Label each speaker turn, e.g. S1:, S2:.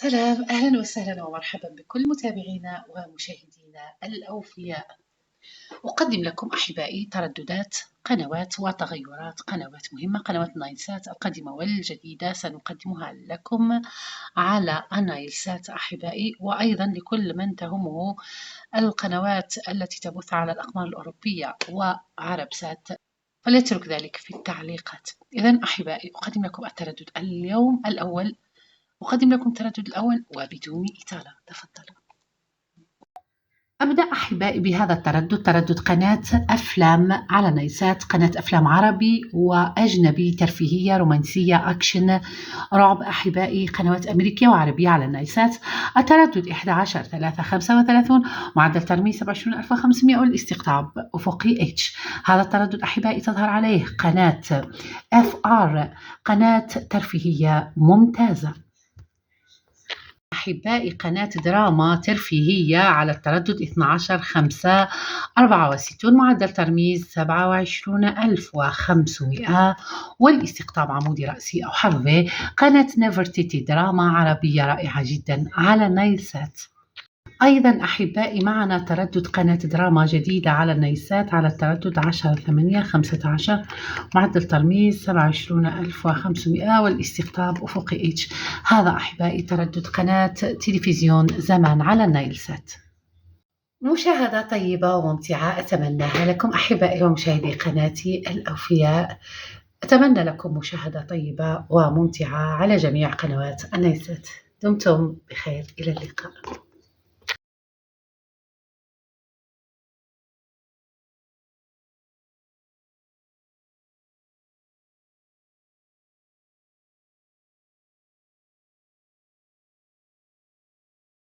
S1: سلام، أهلا وسهلا ومرحبا بكل متابعينا ومشاهدينا الأوفياء. أقدم لكم أحبائي ترددات قنوات وتغيرات قنوات مهمة، قنوات نايلسات القديمة والجديدة سنقدمها لكم على نايلسات أحبائي، وأيضا لكل من تهمه القنوات التي تبث على الأقمار الأوروبية وعرب سات فليترك ذلك في التعليقات. إذن أحبائي أقدم لكم التردد اليوم الأول، أقدم لكم التردد الأول وبدون إطالة. تفضلوا. أبدأ أحبائي بهذا التردد، تردد قناة أفلام على نايلسات، قناة أفلام عربي وأجنبي، ترفيهية، رومانسية، أكشن، رعب أحبائي، قنوات أمريكية وعربية على نايلسات. التردد 11,335، معدل ترميز 27,500، والاستقطاب أفقي H. هذا التردد أحبائي تظهر عليه قناة FR، قناة ترفيهية ممتازة. أحبائي قناة دراما ترفيهية على التردد 12,564، معدل ترميز 27,500، والاستقطاب عمودي رأسي أو حرفي. قناة نيفرتيتي دراما عربية رائعة جدا على نايلسات. أيضا أحبائي معنا تردد قناة دراما جديدة على نايلسات على التردد 10,815، معدل ترميز 27,500، والاستقطاب أفقي H. هذا أحبائي تردد قناة تلفزيون زمان على نايلسات. مشاهدة طيبة وممتعة أتمناها لكم أحبائي ومشاهدي قناتي الأوفياء. أتمنى لكم مشاهدة طيبة وممتعة على جميع قنوات نايلسات. دمتم بخير، إلى اللقاء.